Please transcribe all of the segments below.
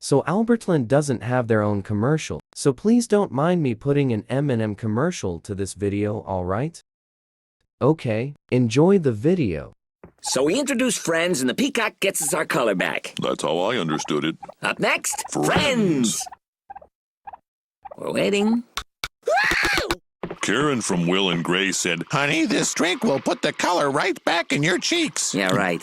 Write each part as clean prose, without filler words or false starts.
So AlbertLand doesn't have their own commercial, so please don't mind me putting an M&M commercial to this video, alright? Okay, enjoy the video. So we introduce Friends and the peacock gets us our color back. That's how I understood it. Up next, Friends. We're waiting. Karen from Will and Grace said, Honey, this drink will put the color right back in your cheeks. Yeah, right.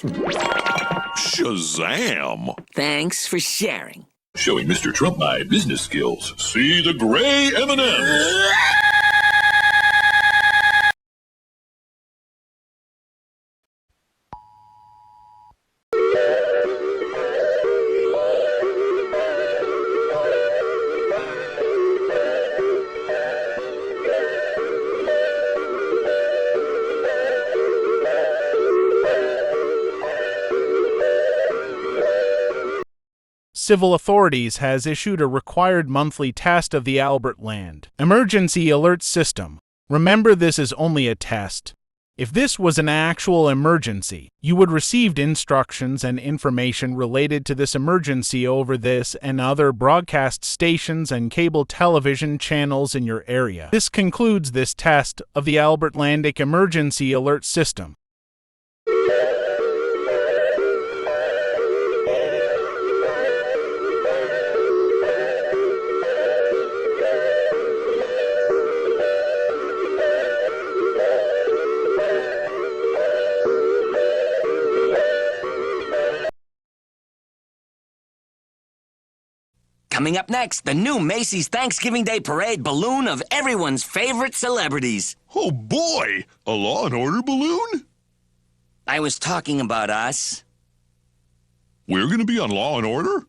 Shazam! Thanks for sharing. Showing Mr. Trump my business skills. See the gray M&Ms. Civil authorities has issued a required monthly test of the AlbertLand Emergency Alert System. Remember, this is only a test. If this was an actual emergency, you would receive instructions and information related to this emergency over this and other broadcast stations and cable television channels in your area. This concludes this test of the AlbertLand Emergency Alert System. Coming up next, the new Macy's Thanksgiving Day Parade balloon of everyone's favorite celebrities. Oh boy! A Law and Order balloon? I was talking about us. We're gonna be on Law and Order?